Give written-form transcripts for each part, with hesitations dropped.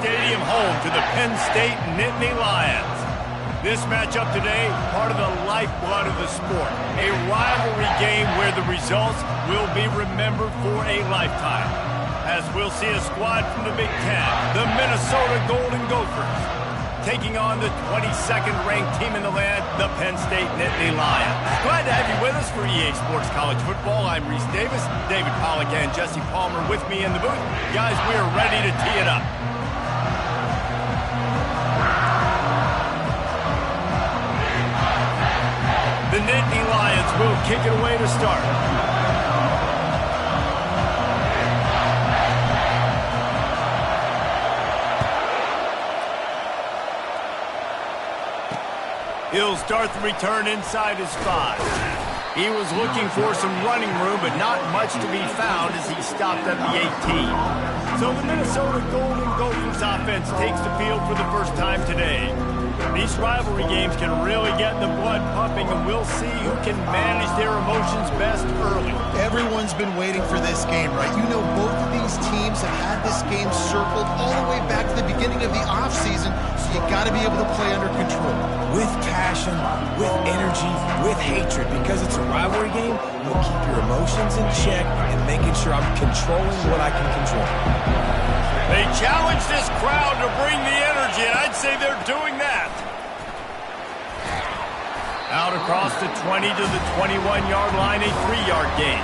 Stadium, home to the Penn State Nittany Lions. This matchup today, part of the lifeblood of the sport. A rivalry game where the results will be remembered for a lifetime. As we'll see a squad from the Big Ten, the Minnesota Golden Gophers, taking on the 22nd ranked team in the land, the Penn State Nittany Lions. Glad to have you with us for EA Sports College Football. I'm Reese Davis, David Pollack and Jesse Palmer with me in the booth. Guys, we are ready to tee it up. The Nittany Lions will kick it away to start. He'll start the return inside his 5. He was looking for some running room, but not much to be found as he stopped at the 18. So the Minnesota Golden Gophers offense takes the field for the first time today. These rivalry games can really get the blood pumping, and we'll see who can manage their emotions best early. Everyone's been waiting for this game, right? You know, both of these teams have had this game circled all the way back to the beginning of the offseason, so you got to be able to play under control. With passion, with energy, with hatred, because it's a rivalry game, you'll keep your emotions in check and making sure I'm controlling what I can control. They challenge this crowd to bring the energy, and I'd say they're doing that. Out across the 20 to the 21-yard line, a 3-yard gain.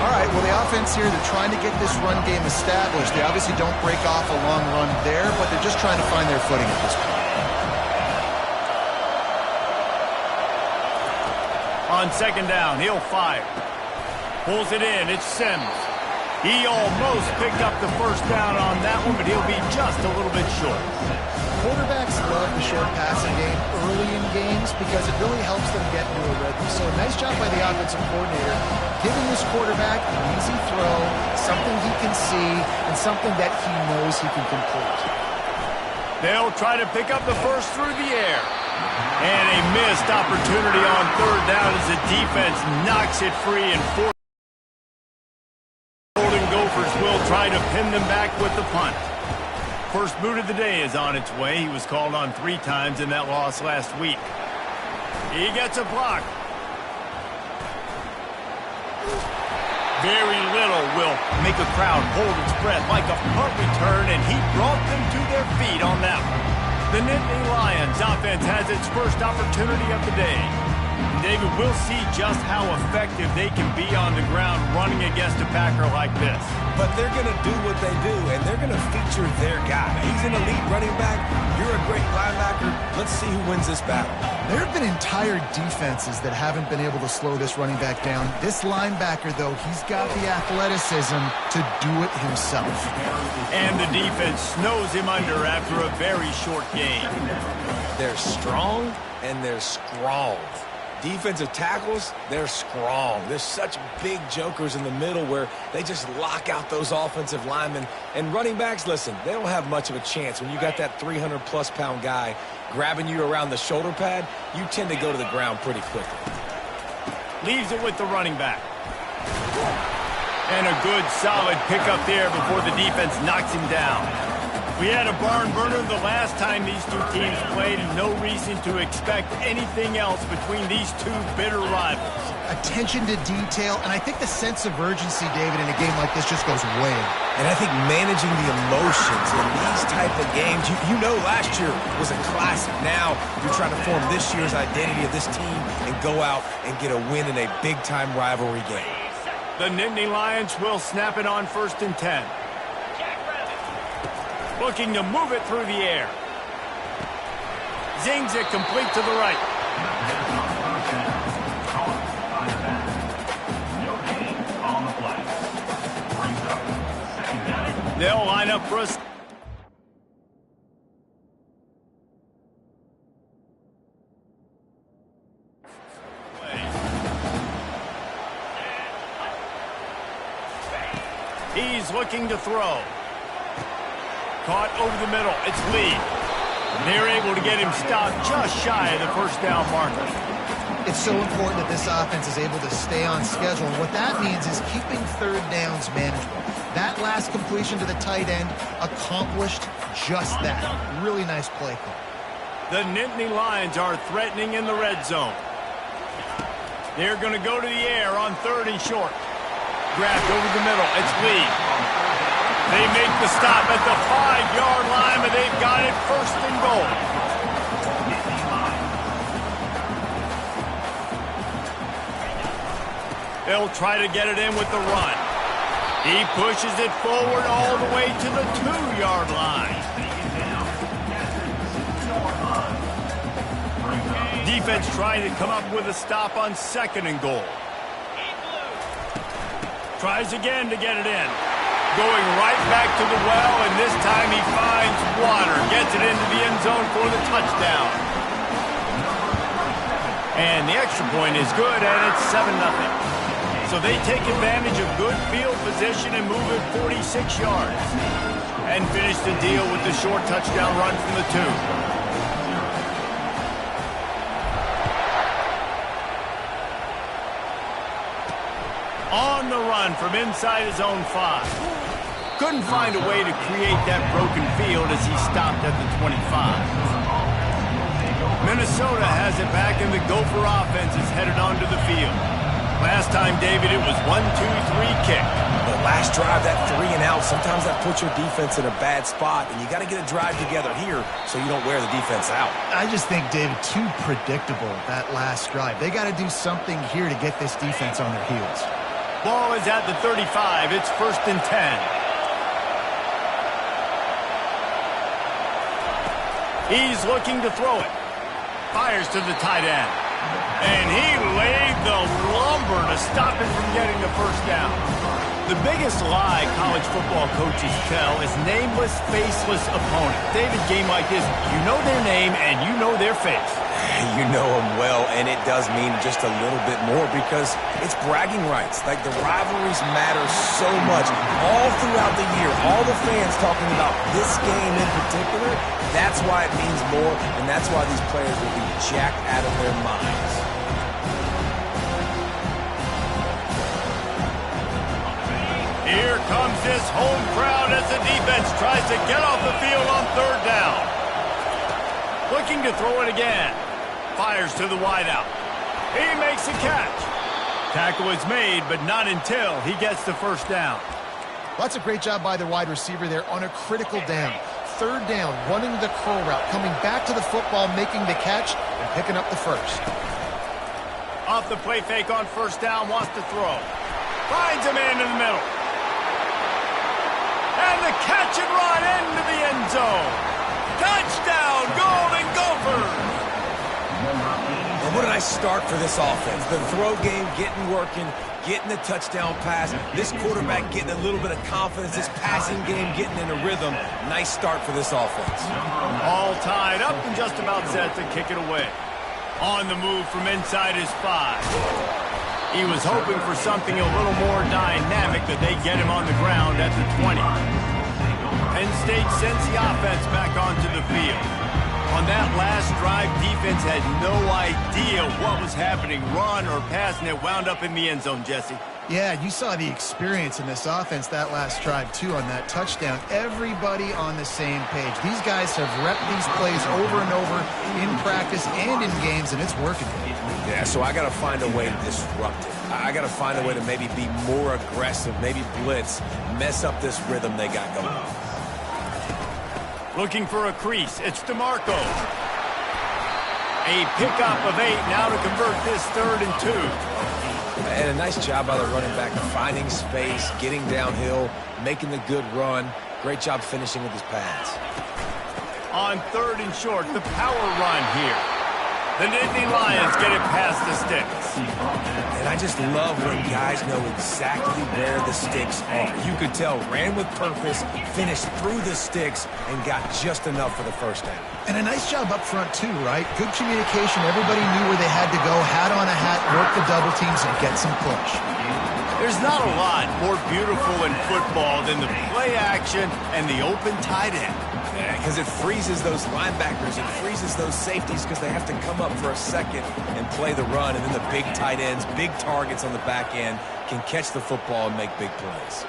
All right, well, the offense here, they're trying to get this run game established. They obviously don't break off a long run there, but they're just trying to find their footing at this point. On second down, he'll fire. Pulls it in, it's Sims. He almost picked up the first down on that one, but he'll be just a little bit short. Quarterbacks love the short passing game early in games because it really helps them get into a rhythm. So a nice job by the offensive coordinator, giving this quarterback an easy throw, something he can see, and something that he knows he can complete. They'll try to pick up the first through the air. And a missed opportunity on third down as the defense knocks it free and forces. Golden Gophers will try to pin them back with the punt. First boot of the day is on its way. He was called on 3 times in that loss last week. He gets a block. Very little will make a crowd hold its breath like a punt return, and he brought them to their feet on that one. The Nittany Lions offense has its first opportunity of the day. David, we'll see just how effective they can be on the ground running against a Packer like this. But they're going to do what they do, and they're going to feature their guy. He's an elite running back. You're a great linebacker. Let's see who wins this battle. There have been entire defenses that haven't been able to slow this running back down. This linebacker, though, he's got the athleticism to do it himself. And the defense snows him under after a very short game. They're strong, and they're strong. Defensive tackles, they're strong. There's such big jokers in the middle where they just lock out those offensive linemen. And running backs, listen, they don't have much of a chance. When you got that 300-plus pound guy grabbing you around the shoulder pad, you tend to go to the ground pretty quickly. Leaves it with the running back. And a good, solid pickup there before the defense knocks him down. We had a barn burner the last time these two teams played, and no reason to expect anything else between these two bitter rivals. Attention to detail, and I think the sense of urgency, David, in a game like this just goes way up. And I think managing the emotions in these type of games, you know last year was a classic. Now you're trying to form this year's identity of this team and go out and get a win in a big-time rivalry game. The Nittany Lions will snap it on 1st and 10. Looking to move it through the air. Zings it complete to the right. They'll line up for us. He's looking to throw. Caught over the middle. It's Lee. They're able to get him stopped just shy of the first down marker. It's so important that this offense is able to stay on schedule. And what that means is keeping third downs manageable. That last completion to the tight end, accomplished just that. Really nice play call. The Nittany Lions are threatening in the red zone. They're going to go to the air on 3rd and short. Grabbed over the middle. It's Lee. They make the stop at the 5-yard line, but they've got it 1st and goal. They'll try to get it in with the run. He pushes it forward all the way to the 2-yard line. Defense trying to come up with a stop on 2nd and goal. Tries again to get it in. Going right back to the well, and this time he finds water. Gets it into the end zone for the touchdown. And the extra point is good, and it's 7-0. So they take advantage of good field position and move it 46 yards. And finish the deal with the short touchdown run from the 2. On the run from inside his own 5. Couldn't find a way to create that broken field as he stopped at the 25. Minnesota has it back, and the Gopher offense is headed onto the field. Last time, David, it was 1-2-3 kick. The last drive, that 3 and out, sometimes that puts your defense in a bad spot, and you got to get a drive together here so you don't wear the defense out. I just think, David, too predictable, that last drive. They got to do something here to get this defense on their heels. Ball is at the 35. It's 1st and 10. He's looking to throw it. Fires to the tight end. And he laid the lumber to stop him from getting the 1st down. The biggest lie college football coaches tell is nameless, faceless opponent. David, game like this, you know their name and you know their face. You know them well, and it does mean just a little bit more because it's bragging rights. Like, the rivalries matter so much all throughout the year. All the fans talking about this game in particular, that's why it means more, and that's why these players will be jacked out of their minds. Here comes this home crowd as the defense tries to get off the field on 3rd down. Looking to throw it again. Fires to the wideout. He makes a catch. Tackle is made, but not until he gets the 1st down. Well, that's a great job by the wide receiver there on a critical down. 3rd down, running the curl route, coming back to the football, making the catch, and picking up the 1st. Off the play fake on 1st down, wants to throw. Finds a man in the middle. And the catch and run into the end zone. Touchdown, Golden Gophers! And what did I start for this offense? The throw game getting working, getting the touchdown pass. This quarterback getting a little bit of confidence. This passing game getting in a rhythm. Nice start for this offense. All tied up and just about set to kick it away. On the move from inside his 5. He was hoping for something a little more dynamic, that they get him on the ground at the 20. Penn State sends the offense back onto the field. On that last drive, defense had no idea what was happening, run or pass, and it wound up in the end zone, Jesse. Yeah, you saw the experience in this offense that last drive, too, on that touchdown. Everybody on the same page. These guys have repped these plays over and over in practice and in games, and it's working. Yeah, so I got to find a way to disrupt it. I got to find a way to maybe be more aggressive, maybe blitz, mess up this rhythm they got going on. Looking for a crease. It's DeMarco. A pickup of 8 now to convert this 3rd and 2. And a nice job by the running back, finding space, getting downhill, making the good run. Great job finishing with his pass. On 3rd and short, the power run here. The Nittany Lions get it past the sticks. And I just love when guys know exactly where the sticks are. You could tell, ran with purpose, finished through the sticks, and got just enough for the 1st down. And a nice job up front, too, right? Good communication. Everybody knew where they had to go, hat on a hat, work the double teams, and get some push. There's not a lot more beautiful in football than the play action and the open tight end. Because it freezes those linebackers, it freezes those safeties because they have to come up for a second and play the run, and then the big tight ends, big targets on the back end can catch the football and make big plays.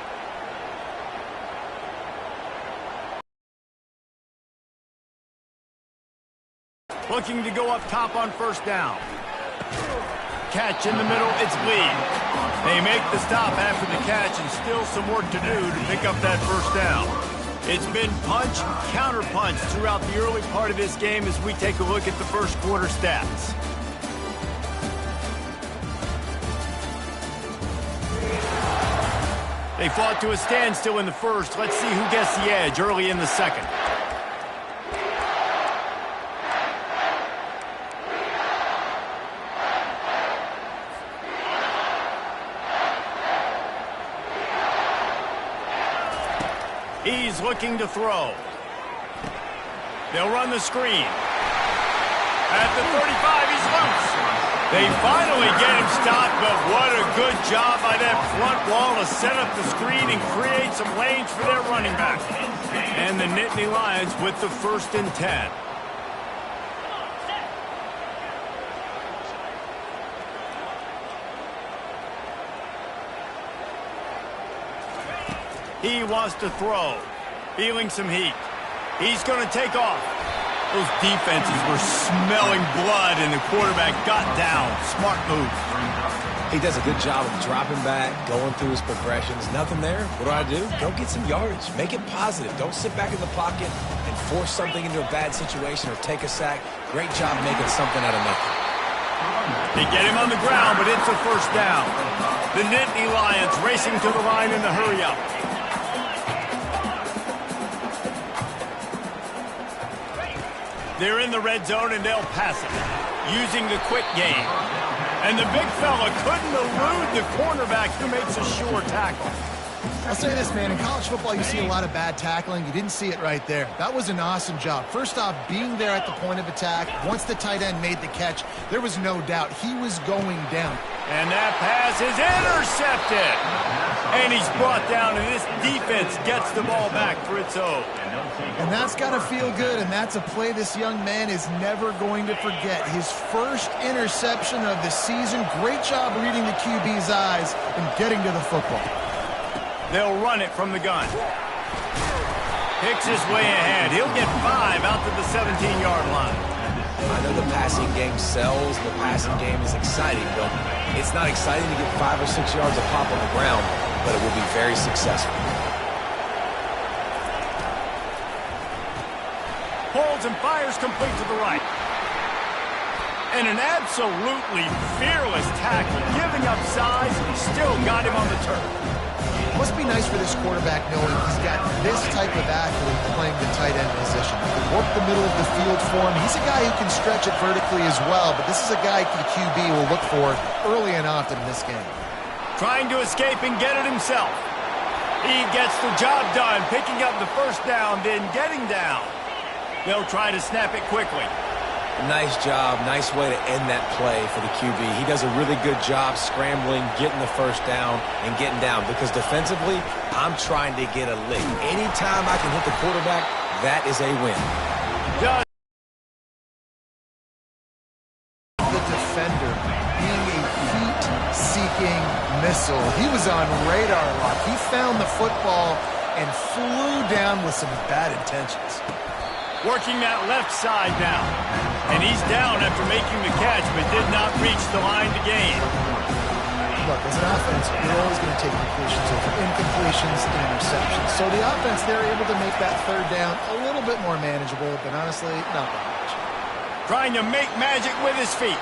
Looking to go up top on first down. Catch in the middle, it's Lee. They make the stop after the catch and still some work to do to pick up that first down. It's been punch, counter punch throughout the early part of this game as we take a look at the first quarter stats. They fought to a standstill in the first. Let's see who gets the edge early in the second. He's looking to throw. They'll run the screen. At the 35, he's loose. They finally get him stopped, but what a good job by that front wall to set up the screen and create some lanes for their running back. And the Nittany Lions with the 1st and 10. He wants to throw. Feeling some heat. He's going to take off. Those defenses were smelling blood, and the quarterback got down. Smart move. He does a good job of dropping back, going through his progressions. Nothing there. What do? Go get some yardage. Make it positive. Don't sit back in the pocket and force something into a bad situation or take a sack. Great job making something out of nothing. They get him on the ground, but it's a first down. The Nittany Lions racing to the line in the hurry-up. They're in the red zone, and they'll pass it, using the quick game. And the big fella couldn't elude the cornerback who makes a sure tackle. I'll say this, man. In college football, you see a lot of bad tackling. You didn't see it right there. That was an awesome job. First off, being there at the point of attack. Once the tight end made the catch, there was no doubt he was going down. And that pass is intercepted. And he's brought down, and this defense gets the ball back for its own. And that's got to feel good, and that's a play this young man is never going to forget. His first interception of the season. Great job reading the QB's eyes and getting to the football. They'll run it from the gun. Picks his way ahead. He'll get 5 out to the 17-yard line. I know the passing game sells. The passing game is exciting, but it's not exciting to get 5 or 6 yards of pop on the ground, but it will be very successful. Holds and fires complete to the right. And an absolutely fearless tackle, giving up size, still got him on the turf. Must be nice for this quarterback knowing he's got this type of athlete playing the tight end position. He can work the middle of the field for him. He's a guy who can stretch it vertically as well, but this is a guy the QB will look for early and often in this game. Trying to escape and get it himself. He gets the job done, picking up the first down, then getting down. They'll try to snap it quickly. Nice job. Nice way to end that play for the QB. He does a really good job scrambling, getting the first down, and getting down. Because defensively, I'm trying to get a lick. Anytime I can hit the quarterback, that is a win. The defender being a heat-seeking missile. He was on radar lock. He found the football and flew down with some bad intentions. Working that left side now. And he's down after making the catch, but did not reach the line to gain. Look, as an offense, you're always going to take completions over incompletions and interceptions. So the offense, they're able to make that third down a little bit more manageable, but honestly, not that much. Trying to make magic with his feet.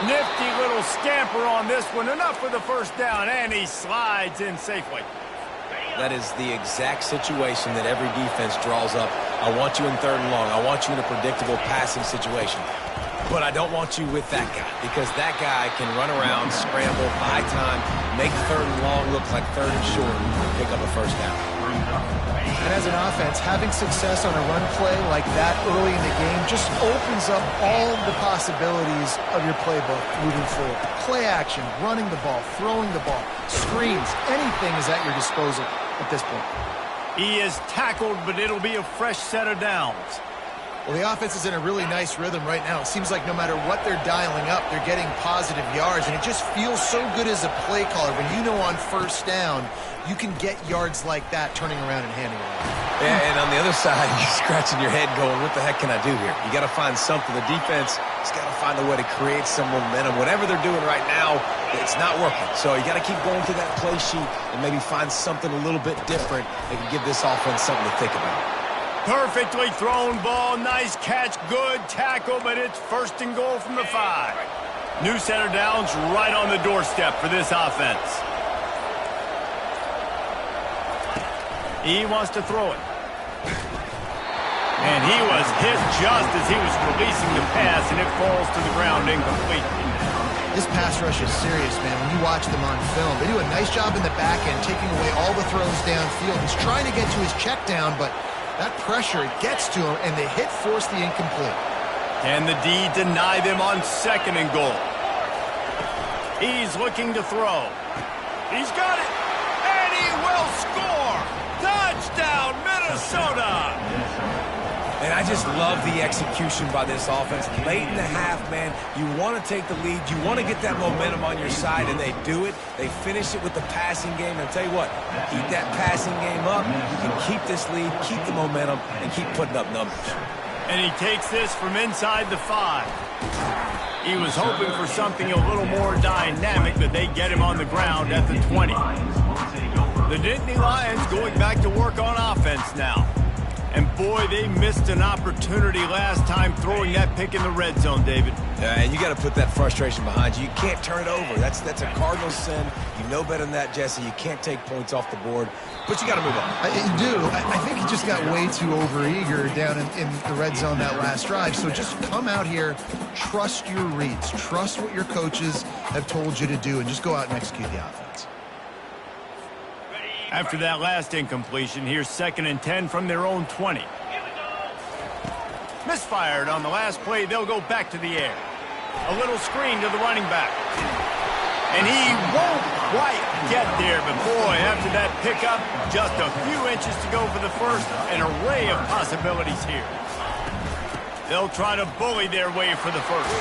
Nifty little scamper on this one. Enough for the first down, and he slides in safely. That is the exact situation that every defense draws up. I want you in 3rd and long. I want you in a predictable passing situation. But I don't want you with that guy, because that guy can run around, scramble, buy time, make 3rd and long look like 3rd and short, and pick up a first down. And as an offense, having success on a run play like that early in the game just opens up all the possibilities of your playbook moving forward. Play action, running the ball, throwing the ball, screens, anything is at your disposal at this point. He is tackled, but it'll be a fresh set of downs. Well, the offense is in a really nice rhythm right now. It seems like no matter what they're dialing up, they're getting positive yards, and it just feels so good as a play caller when you know on first down you can get yards like that turning around and handing it off. Yeah, and on the other side, you're scratching your head going, what the heck can I do here? You got to find something. The defense has got to find a way to create some momentum. Whatever they're doing right now, it's not working. So you got to keep going through that play sheet and maybe find something a little bit different that can give this offense something to think about. Perfectly thrown ball. Nice catch. Good tackle, but it's first and goal from the 5. New center downs right on the doorstep for this offense. He wants to throw it. And he was hit just as he was releasing the pass, and it falls to the ground incomplete. This pass rush is serious, man. When you watch them on film, they do a nice job in the back end, taking away all the throws downfield. He's trying to get to his check down, but that pressure, it gets to him, and the hit forced the incomplete. Can the D deny them on second and goal? He's looking to throw. He's got it, and he will score! Touchdown, Minnesota! And I just love the execution by this offense. Late in the half, man, you want to take the lead. You want to get that momentum on your side, and they do it. They finish it with the passing game. And I'll tell you what, keep that passing game up. You can keep this lead, keep the momentum, and keep putting up numbers. And he takes this from inside the 5. He was hoping for something a little more dynamic, but they get him on the ground at the 20. The Nittany Lions going back to work on offense now. And boy, they missed an opportunity last time throwing that pick in the red zone, David. And you got to put that frustration behind you. You can't turn it over. That's a cardinal sin. You know better than that, Jesse. You can't take points off the board, but you got to move on. You do. I think he just got way too overeager down in the red zone that last drive. So just come out here, trust your reads, trust what your coaches have told you to do, and just go out and execute the offense. After that last incompletion, here's 2nd and 10 from their own 20. Misfired on the last play. They'll go back to the air. A little screen to the running back. And he won't quite get there, but boy, after that pickup, just a few inches to go for the first. An array of possibilities here. They'll try to bully their way for the first.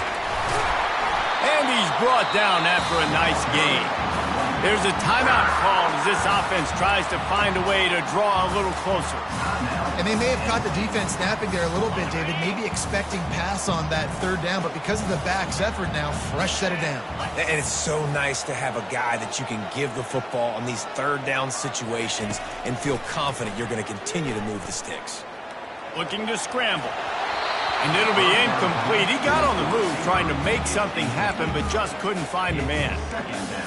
And he's brought down after a nice gain. There's a timeout called as this offense tries to find a way to draw a little closer. And they may have caught the defense snapping there a little bit, David, maybe expecting pass on that 3rd down, but because of the back's effort now, fresh set it down. And it's so nice to have a guy that you can give the football on these 3rd down situations and feel confident you're going to continue to move the sticks. Looking to scramble. And it'll be incomplete. He got on the move trying to make something happen, but just couldn't find a man.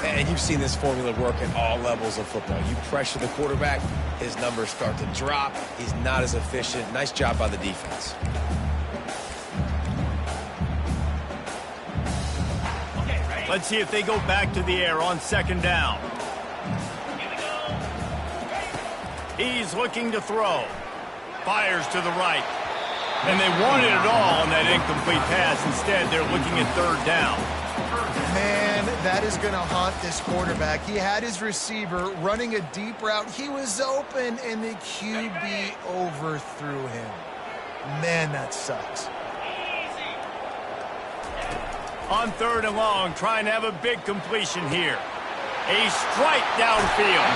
And you've seen this formula work at all levels of football. You pressure the quarterback, his numbers start to drop. He's not as efficient. Nice job by the defense. Let's see if they go back to the air on 2nd down. He's looking to throw. Fires to the right. And they wanted it all on that incomplete pass. Instead, they're looking at 3rd down. Man, that is going to haunt this quarterback. He had his receiver running a deep route. He was open, and the QB overthrew him. Man, that sucks. On 3rd and long, trying to have a big completion here. A strike downfield.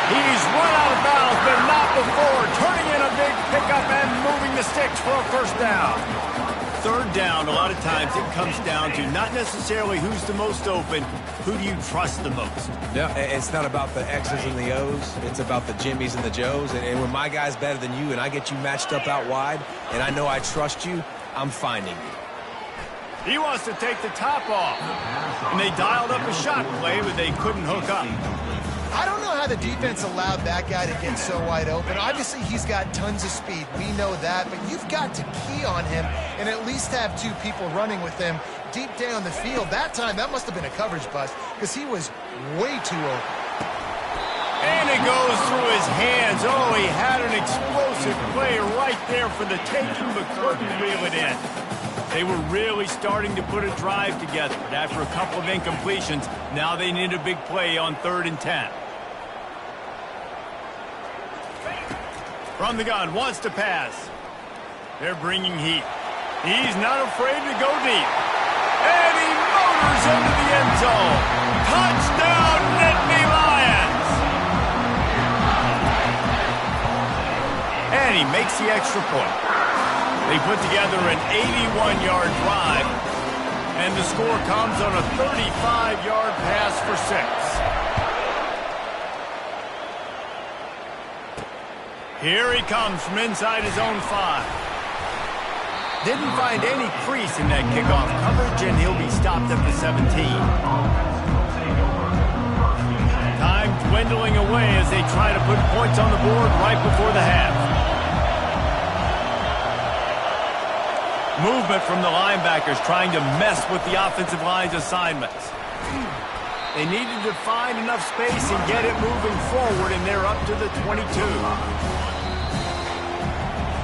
He's run out of bounds, but not before. Turning in a big pickup and moving the sticks for a first down. 3rd down, a lot of times it comes down to not necessarily who's the most open, who do you trust the most? Yeah, it's not about the X's and the O's. It's about the Jimmys and the Joes. And when my guy's better than you and I get you matched up out wide and I know I trust you, I'm finding you. He wants to take the top off. And they dialed up a shot play, but they couldn't hook up. I don't know how the defense allowed that guy to get so wide open. Obviously, he's got tons of speed. We know that, but you've got to key on him and at least have 2 people running with him deep down the field. That time, that must have been a coverage bust because he was way too open. And it goes through his hands. Oh, he had an explosive play right there for the taking, but couldn't reel it in. They were really starting to put a drive together, but after a couple of incompletions, now they need a big play on 3rd and 10. From the gun, wants to pass. They're bringing heat. He's not afraid to go deep. And he motors into the end zone. Touchdown, Nittany Lions! And he makes the extra point. They put together an 81-yard drive, and the score comes on a 35-yard pass for 6. Here he comes from inside his own 5. Didn't find any crease in that kickoff coverage, and he'll be stopped at the 17. Time dwindling away as they try to put points on the board right before the half. Movement from the linebackers trying to mess with the offensive line's assignments. They needed to find enough space and get it moving forward, and they're up to the 22.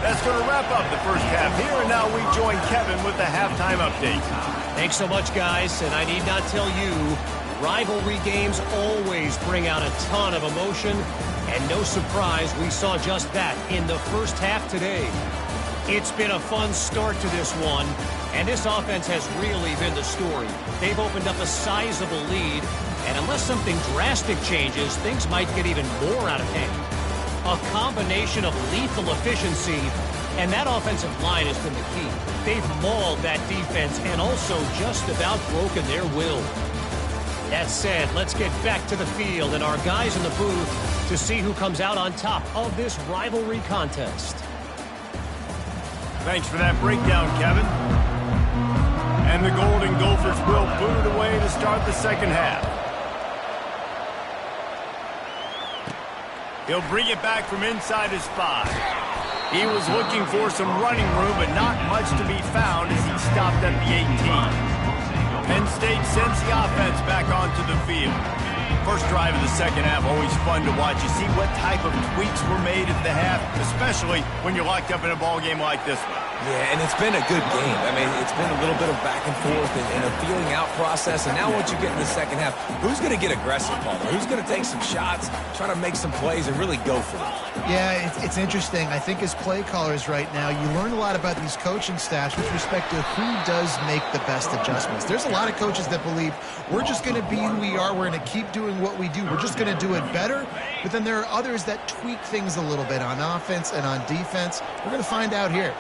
That's going to wrap up the first half here, and now we join Kevin with the halftime update. Thanks so much, guys, and I need not tell you, rivalry games always bring out a ton of emotion, and no surprise we saw just that in the first half today. It's been a fun start to this one, and this offense has really been the story. They've opened up a sizable lead, and unless something drastic changes, things might get even more out of hand. A combination of lethal efficiency, and that offensive line has been the key. They've mauled that defense and also just about broken their will. That said, let's get back to the field and our guys in the booth to see who comes out on top of this rivalry contest. Thanks for that breakdown, Kevin. And the Golden Gophers will boot it away to start the second half. He'll bring it back from inside his 5. He was looking for some running room, but not much to be found as he stopped at the 18. Penn State sends the offense back onto the field. First drive of the second half, always fun to watch. You see what type of tweaks were made at the half, especially when you're locked up in a ball game like this one. Yeah, and it's been a good game. I mean, it's been a little bit of back and forth and a feeling out process. And now once you get in the second half, who's going to get aggressive, Palmer? Who's going to take some shots, try to make some plays, and really go for it? Yeah, it's interesting. I think as play callers right now, you learn a lot about these coaching staffs with respect to who does make the best adjustments. There's a lot of coaches that believe we're just going to be who we are. We're going to keep doing what we do. We're just going to do it better. But then there are others that tweak things a little bit on offense and on defense. We're going to find out here.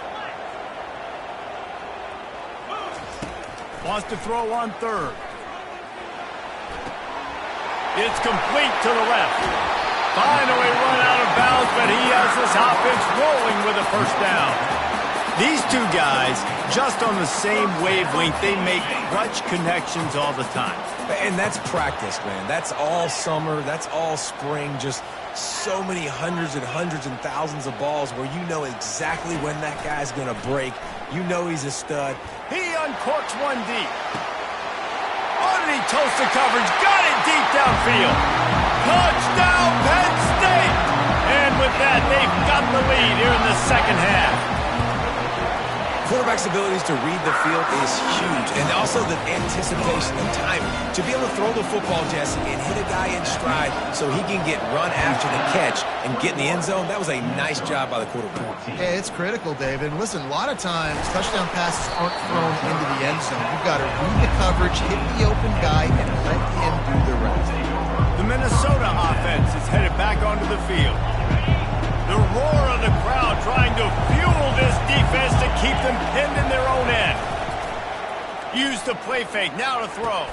Wants to throw on 3rd. It's complete to the left. Finally run out of bounds, but he has this offense rolling with a first down. These two guys, just on the same wavelength, they make clutch connections all the time. And that's practice, man. That's all summer. That's all spring. Just so many hundreds and thousands of balls where you know exactly when that guy's going to break. You know he's a stud. He uncorks one deep. Underneath toast the coverage. Got it deep downfield. Touchdown, Penn State! And with that, they've got the lead here in the second half. Quarterback's abilities to read the field is huge, and also the anticipation and timing. To be able to throw the football, Jesse, and hit a guy in stride so he can get run after the catch and get in the end zone, that was a nice job by the quarterback. Yeah, it's critical, David. And listen, a lot of times touchdown passes aren't thrown into the end zone. You've got to read the coverage, hit the open guy, and let him do the rest. The Minnesota offense is headed back onto the field. The roar of the crowd trying to fuel this defense to keep them pinned in their own end. Use the play fake, now to throw.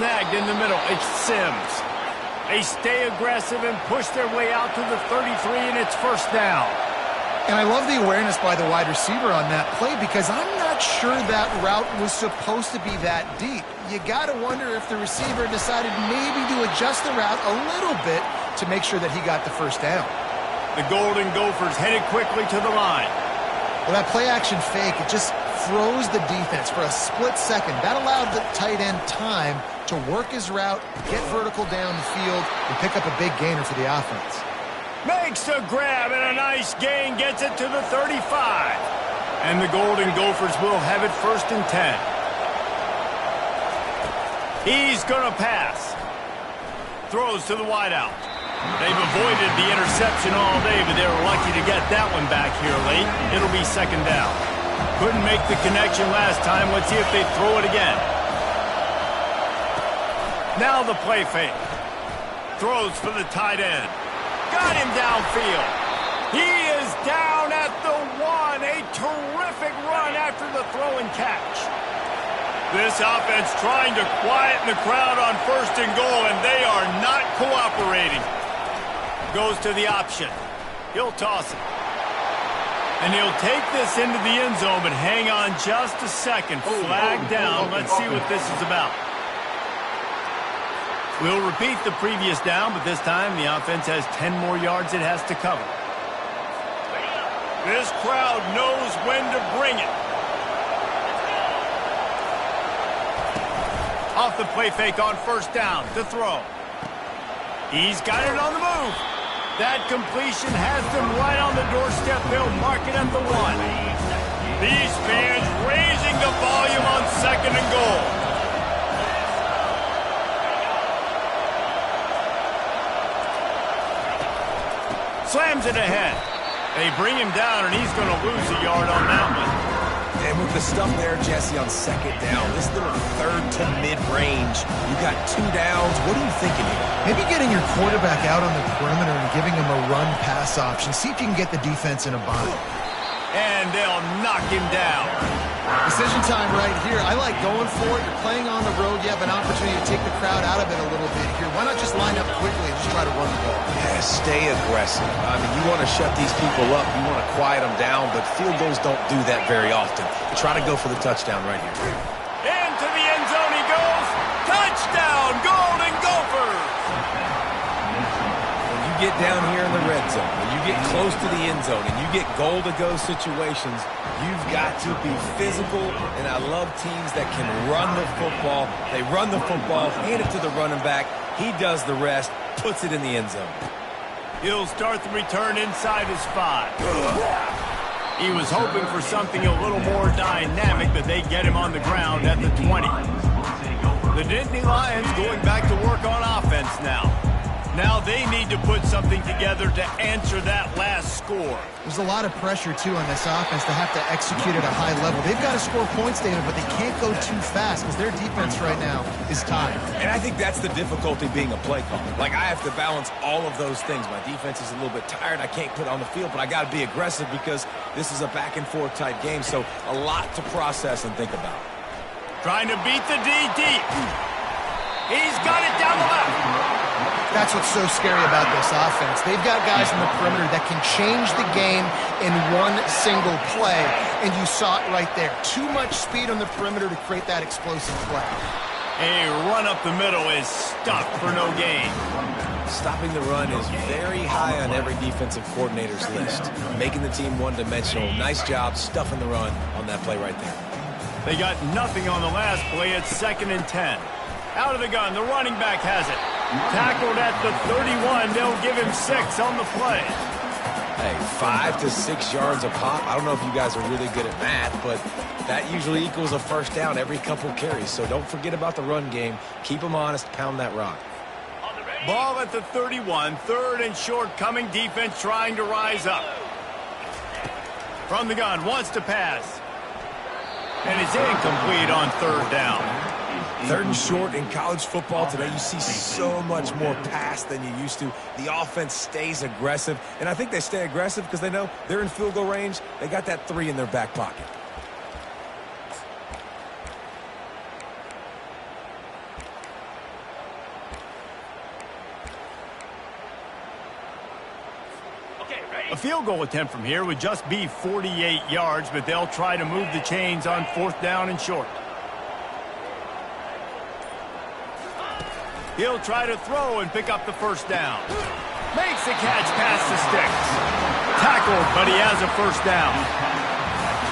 Snagged in the middle, it's Sims. They stay aggressive and push their way out to the 33, and it's first down. And I love the awareness by the wide receiver on that play because I'm not sure that route was supposed to be that deep. You got to wonder if the receiver decided maybe to adjust the route a little bit to make sure that he got the first down. The Golden Gophers headed quickly to the line. Well, that play-action fake, it just froze the defense for a split second. That allowed the tight end time to work his route, get vertical down the field, and pick up a big gainer for the offense. Makes the grab, and a nice gain gets it to the 35. And the Golden Gophers will have it 1st and 10. He's going to pass. Throws to the wideout. They've avoided the interception all day, but they were lucky to get that one back here late. It'll be second down. Couldn't make the connection last time. Let's see if they throw it again. Now the play fake. Throws for the tight end. Got him downfield. He is down at the 1. A terrific run after the throw and catch. This offense trying to quieten the crowd on first and goal, and they are not cooperating. Goes to the option. He'll toss it. And he'll take this into the end zone, but hang on just a second. Flag down. Let's see what this is about. We'll repeat the previous down, but this time the offense has 10 more yards it has to cover. This crowd knows when to bring it. Off the play fake on first down to throw. He's got it on the move. That completion has them right on the doorstep. They'll mark it at the 1. These fans raising the volume on second and goal. Slams it ahead. They bring him down, and he's going to lose a yard on that one. And with the stuff there, Jesse, on second down, this little third to mid-range, you got 2 downs. What are you thinking here? Maybe getting your quarterback out on the perimeter and giving him a run-pass option. See if you can get the defense in a bind. And they'll knock him down. Decision time right here. I like going for it. You're playing on the road. You have an opportunity to take the crowd out of it a little bit here. Why not just line up quickly and just try to run the ball? Yeah, stay aggressive. I mean, you want to shut these people up. You want to quiet them down, but field goals don't do that very often. You try to go for the touchdown right here. Into the end zone he goes. Touchdown, Golden Gophers. When you get down here in the red zone, when you get close to the end zone, and you get goal-to-go situations, you've got to be physical, and I love teams that can run the football. They run the football, hand it to the running back. He does the rest, puts it in the end zone. He'll start the return inside his 5. He was hoping for something a little more dynamic, but they get him on the ground at the 20. The Nittany Lions going back to work on offense now. Now they need to put something together to answer that last score. There's a lot of pressure, too, on this offense to have to execute at a high level. They've got to score points, David, but they can't go too fast because their defense right now is tired. And I think that's the difficulty being a play caller. Like, I have to balance all of those things. My defense is a little bit tired. I can't put it on the field, but I got to be aggressive because this is a back-and-forth type game, so a lot to process and think about. Trying to beat the D deep. He's got it down the left. That's what's so scary about this offense. They've got guys in the perimeter that can change the game in one single play, and you saw it right there. Too much speed on the perimeter to create that explosive play. A run up the middle is stuck for no gain. Stopping the run is very high on every defensive coordinator's list. Making the team one-dimensional. Nice job stuffing the run on that play right there. They got nothing on the last play. It's 2nd and 10. Out of the gun, the running back has it. Tackled at the 31. They'll give him 6 on the play. Hey, 5 to 6 yards a pop. I don't know if you guys are really good at math, but that usually equals a first down every couple carries. So don't forget about the run game. Keep them honest. Pound that rock. Ball at the 31. 3rd and short coming. Defense trying to rise up. From the gun. Wants to pass. And it's incomplete on 3rd down. 3rd and short in college football today, you see so much more pass than you used to. The offense stays aggressive, and I think they stay aggressive because they know they're in field goal range. They got that 3 in their back pocket. A field goal attempt from here would just be 48 yards, but they'll try to move the chains on 4th down and short. He'll try to throw and pick up the first down. Makes the catch past the sticks. Tackled, but he has a first down.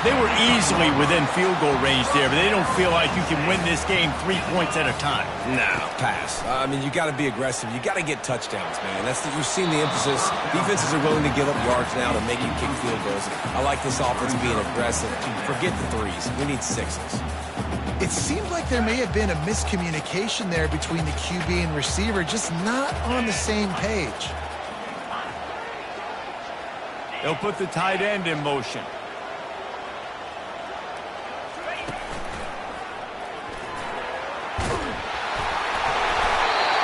They were easily within field goal range there, but they don't feel like you can win this game 3 points at a time. No, pass. I mean, you got to be aggressive. You got to get touchdowns, man. You've seen the emphasis. Defenses are willing to give up yards now to make you kick field goals. I like this offense being aggressive. Forget the 3s. We need 6s. It seemed like there may have been a miscommunication there between the QB and receiver, just not on the same page. They'll put the tight end in motion.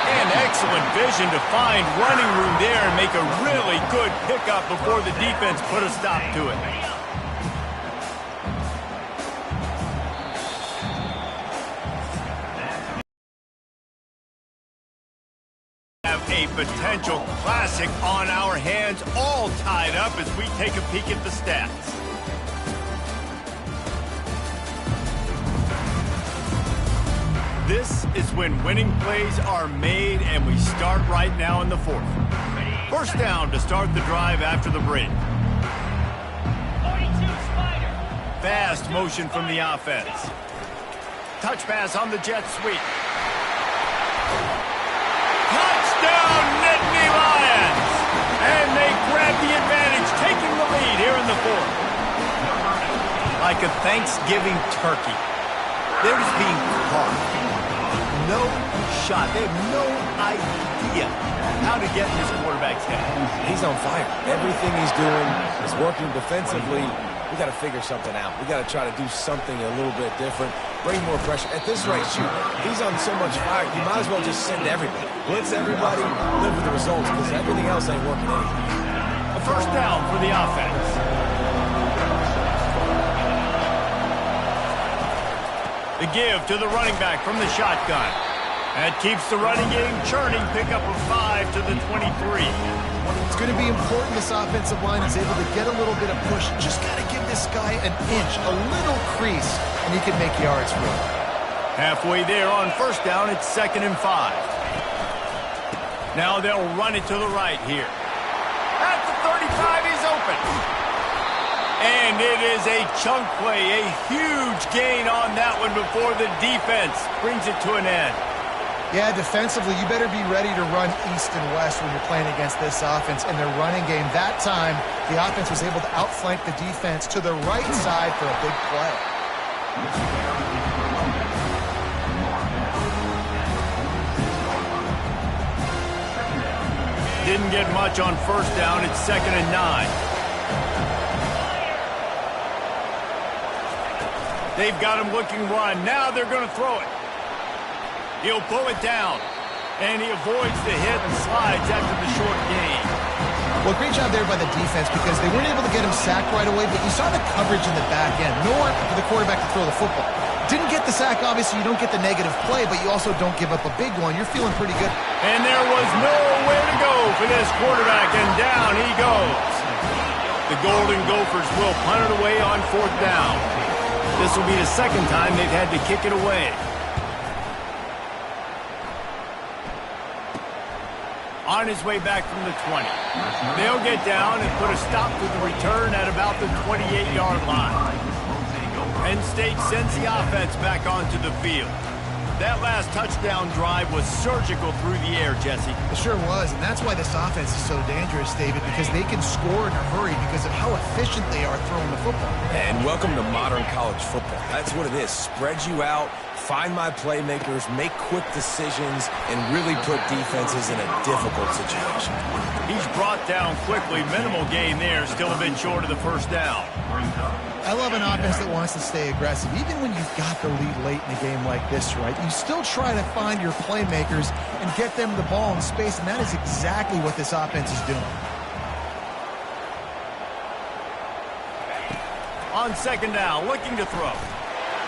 And excellent vision to find running room there and make a really good pickup before the defense put a stop to it. A potential classic on our hands, all tied up as we take a peek at the stats. This is when winning plays are made, and we start right now in the fourth. First down to start the drive after the break. Fast motion from the offense. Touch pass on the jet sweep. Touchdown, Nittany Lions! And they grab the advantage, taking the lead here in the fourth. Like a Thanksgiving turkey, they're just being carved. No shot. They have no idea how to get in this quarterback's head. He's on fire. Everything he's doing is working defensively. We got to figure something out. We got to try to do something a little bit different. Bring more pressure. At this rate, shoot, he's on so much fire, you might as well just send everybody. Blitz everybody, live with the results, because everything else ain't working anyway. A first down for the offense. The give to the running back from the shotgun. That keeps the running game churning. Pickup of 5 to the 23. It's going to be important this offensive line is able to get a little bit of push. Just got to give this guy an inch, a little crease, and he can make yards for him. Halfway there on first down, it's 2nd and 5. Now they'll run it to the right here. At the 35, he's open. And it is a chunk play, a huge gain on that one before the defense brings it to an end. Yeah, defensively, you better be ready to run east and west when you're playing against this offense in their running game. That time, the offense was able to outflank the defense to the right side for a big play. Didn't get much on first down. It's 2nd and 9. They've got him looking run. Now they're going to throw it. He'll pull it down. And he avoids the hit and slides after the short gain. Well, great job there by the defense because they weren't able to get him sacked right away, but you saw the coverage in the back end, nor for the quarterback to throw the football. Didn't get the sack, obviously. You don't get the negative play, but you also don't give up a big one. You're feeling pretty good. And there was nowhere to go for this quarterback, and down he goes. The Golden Gophers will punt it away on 4th down. This will be the second time they've had to kick it away. On his way back from the 20. They'll get down and put a stop to the return at about the 28-yard line. Penn State sends the offense back onto the field. That last touchdown drive was surgical through the air, Jesse. It sure was, and that's why this offense is so dangerous, David, because they can score in a hurry because of how efficient they are throwing the football. And welcome to modern college football. That's what it is. Spread you out, find my playmakers, make quick decisions, and really put defenses in a difficult situation. He's brought down quickly. Minimal gain there, still a bit short of the first down. I love an offense that wants to stay aggressive. Even when you've got the lead late in a game like this, right, you still try to find your playmakers and get them the ball in space, and that is exactly what this offense is doing. On 2nd down, looking to throw.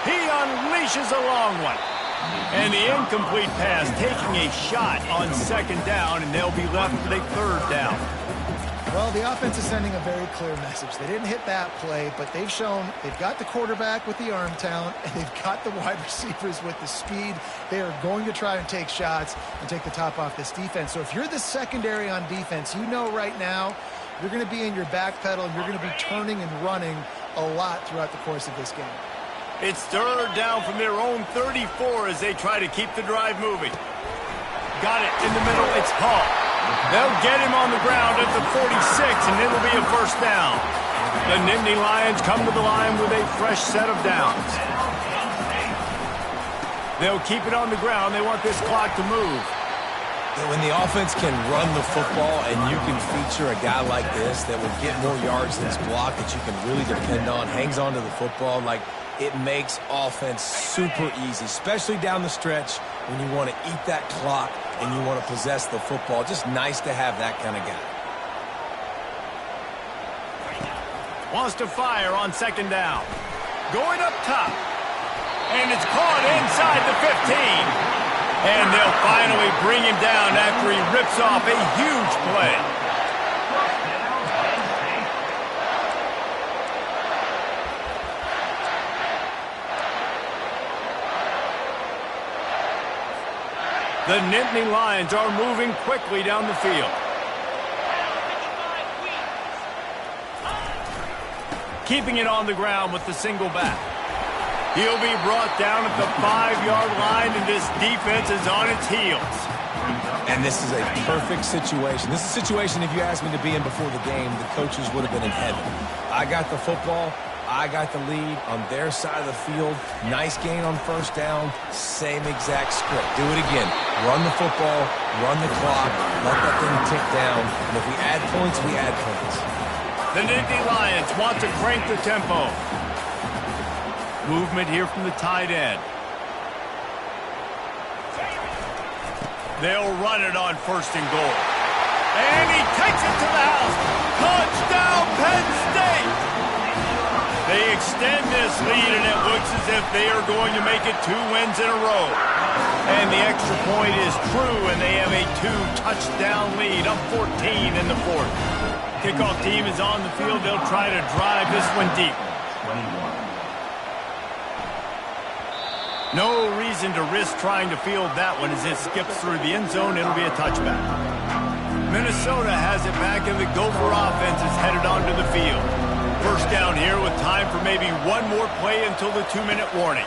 He unleashes a long one. And the incomplete pass taking a shot on 2nd down, and they'll be left with a 3rd down. Well, the offense is sending a very clear message. They didn't hit that play, but they've shown they've got the quarterback with the arm talent, and they've got the wide receivers with the speed. They are going to try and take shots and take the top off this defense. So if you're the secondary on defense, you know right now you're going to be in your back pedal, and you're going to be turning and running a lot throughout the course of this game. It's 3rd down from their own 34 as they try to keep the drive moving. Got it in the middle. It's Paul. They'll get him on the ground at the 46, and it'll be a first down. The Nittany Lions come to the line with a fresh set of downs. They'll keep it on the ground. They want this clock to move. When the offense can run the football and you can feature a guy like this that will get more yards than his block that you can really depend on, hangs on to the football, like it makes offense super easy, especially down the stretch when you want to eat that clock and you want to possess the football. Just nice to have that kind of guy. Wants to fire on second down. Going up top. And it's caught inside the 15. And they'll finally bring him down after he rips off a huge play. The Nittany Lions are moving quickly down the field. Keeping it on the ground with the single back. He'll be brought down at the 5-yard line, and this defense is on its heels. And this is a perfect situation. This is a situation, if you asked me to be in before the game, the coaches would have been in heaven. I got the football. I got the lead on their side of the field. Nice gain on first down. Same exact script. Do it again. Run the football, run the clock, let that thing tick down. And if we add points, we add points. The Nittany Lions want to crank the tempo. Movement here from the tight end. They'll run it on first and goal. And he takes it to the house. Touchdown, Penn State! They extend this lead, and it looks as if they are going to make it 2 wins in a row. And the extra point is true, and they have a 2-touchdown lead, up 14 in the fourth. Kickoff team is on the field. They'll try to drive this one deep. No reason to risk trying to field that one as it skips through the end zone. It'll be a touchback. Minnesota has it back, and the Gopher offense is headed onto the field. First down here with time for maybe one more play until the 2-minute warning.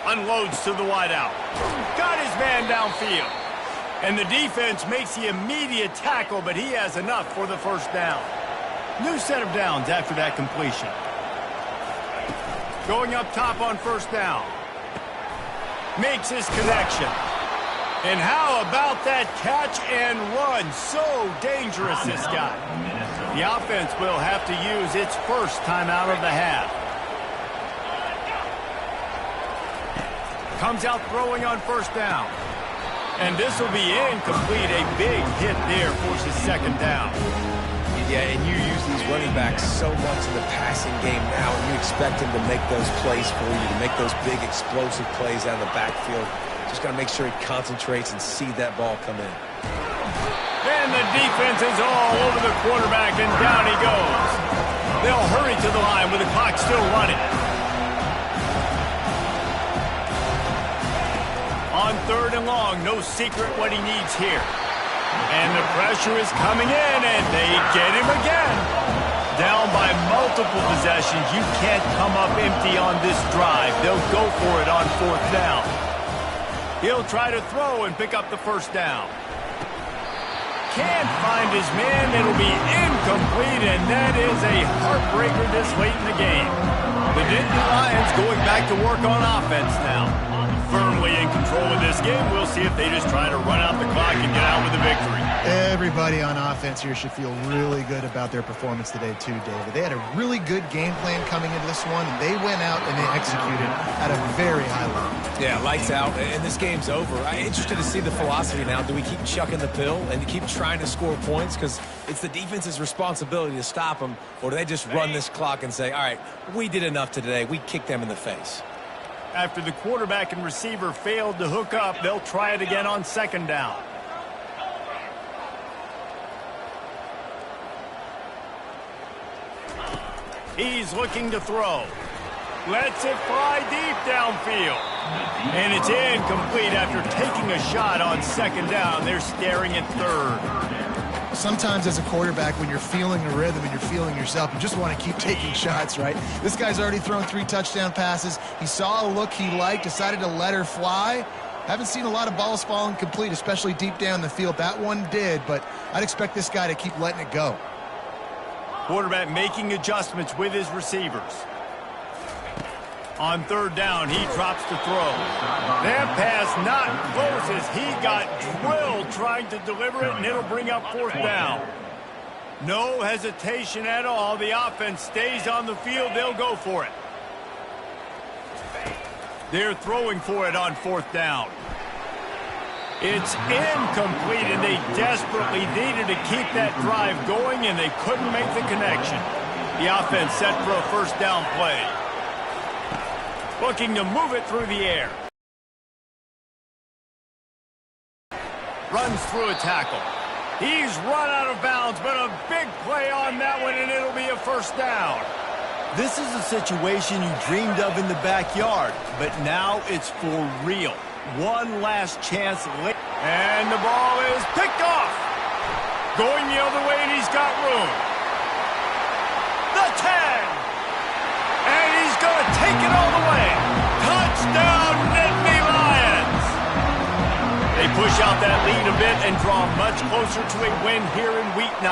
Unloads to the wideout. Got his man downfield. And the defense makes the immediate tackle, but he has enough for the first down. New set of downs after that completion. Going up top on first down. Makes his connection. And how about that catch and run? So dangerous, this guy. The offense will have to use its first timeout of the half. Comes out throwing on first down. And this will be incomplete. A big hit there forces second down. Yeah, and you use these running backs so much in the passing game now, and you expect them to make those plays for you, to make those big explosive plays out of the backfield. Just got to make sure he concentrates and see that ball come in. And the defense is all over the quarterback, and down he goes. They'll hurry to the line with the clock still running. On third and long, no secret what he needs here. And the pressure is coming in, and they get him again. Down by multiple possessions. You can't come up empty on this drive. They'll go for it on fourth down. He'll try to throw and pick up the first down. Can't find his man. It'll be incomplete, and that is a heartbreaker this late in the game. The Nittany Lions going back to work on offense now. Firmly in control of this game. We'll see if they just try to run out the clock and get out with a victory. Everybody on offense here should feel really good about their performance today too, David. They had a really good game plan coming into this one, and they went out and they executed at a very high level. Yeah, lights out, and this game's over. I'm interested to see the philosophy now. Do we keep chucking the pill and keep trying to score points because it's the defense's responsibility to stop them, or do they just run this clock and say, all right, we did enough today. We kicked them in the face. After the quarterback and receiver failed to hook up, they'll try it again on second down. He's looking to throw. Lets it fly deep downfield. And it's incomplete after taking a shot on second down. They're staring at third. Sometimes as a quarterback, when you're feeling a rhythm and you're feeling yourself, you just want to keep taking shots, right? This guy's already thrown 3 touchdown passes. He saw a look he liked, decided to let her fly. Haven't seen a lot of balls falling complete, especially deep down the field. That one did, but I'd expect this guy to keep letting it go. Quarterback making adjustments with his receivers. On third down, he drops to throw. That pass not close as he got drilled trying to deliver it, and it'll bring up fourth down. No hesitation at all. The offense stays on the field. They'll go for it. They're throwing for it on fourth down. It's incomplete, and they desperately needed to keep that drive going, and they couldn't make the connection. The offense set for a first down play. Looking to move it through the air. Runs through a tackle. He's run out of bounds, but a big play on that one, and it'll be a first down. This is a situation you dreamed of in the backyard, but now it's for real. One last chance late. And the ball is picked off. Going the other way, and he's got room. The 10. And he's going to take it all the way. Touchdown, Nittany Lions. They push out that lead a bit and draw much closer to a win here in Week 9.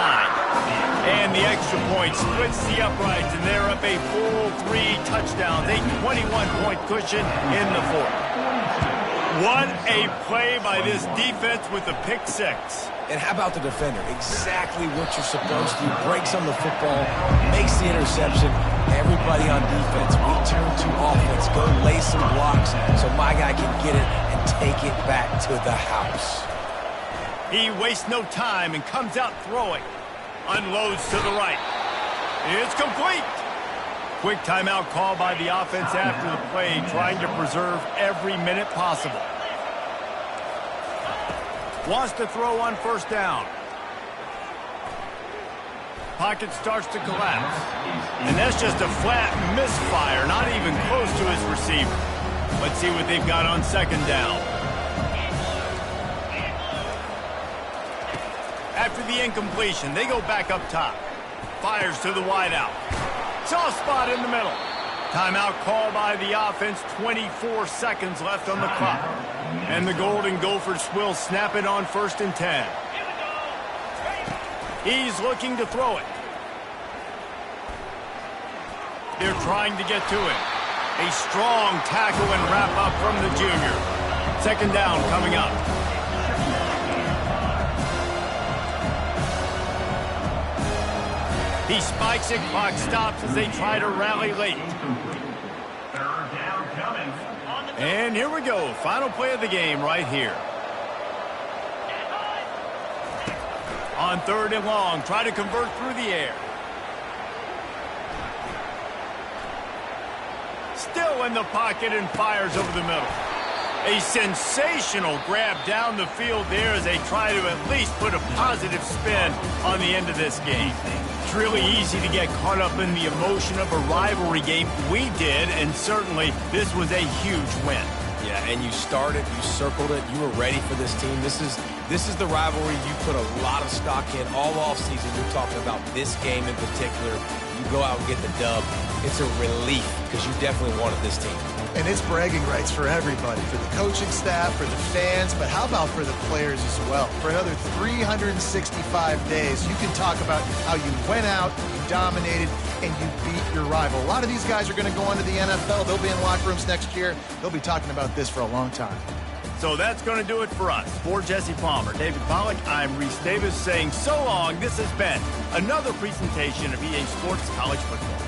And the extra point splits the uprights, and they're up a full 3 touchdowns, a 21-point cushion in the fourth. What a play by this defense with the pick 6. And how about the defender? Exactly what you're supposed to. Breaks on the football, makes the interception. Everybody on defense, we turn to offense. Go lay some blocks so my guy can get it and take it back to the house. He wastes no time and comes out throwing. Unloads to the right. It's complete. Quick timeout call by the offense after the play, trying to preserve every minute possible. Wants to throw on first down. Pocket starts to collapse. And that's just a flat misfire, not even close to his receiver. Let's see what they've got on second down. After the incompletion, they go back up top. Fires to the wideout. Soft spot in the middle. Timeout call by the offense. 24 seconds left on the clock. And the Golden Gophers will snap it on 1st and 10. He's looking to throw it. They're trying to get to him. A strong tackle and wrap up from the junior. Second down coming up. He spikes it, clock stops as they try to rally late. And here we go, final play of the game right here. On 3rd and long, try to convert through the air. Still in the pocket and fires over the middle. A sensational grab down the field there as they try to at least put a positive spin on the end of this game. It's really easy to get caught up in the emotion of a rivalry game. We did, and certainly this was a huge win. Yeah, and you started, you circled it, you were ready for this team. This is the rivalry you put a lot of stock in all offseason. You're talking about this game in particular. You go out and get the dub. It's a relief because you definitely wanted this team. And it's bragging rights for everybody, for the coaching staff, for the fans, but how about for the players as well? For another 365 days, you can talk about how you went out, you dominated, and you beat your rival. A lot of these guys are going to go on to the NFL. They'll be in locker rooms next year. They'll be talking about this for a long time. So that's going to do it for us. For Jesse Palmer, David Pollack, I'm Reese Davis saying so long. This has been another presentation of EA Sports College Football.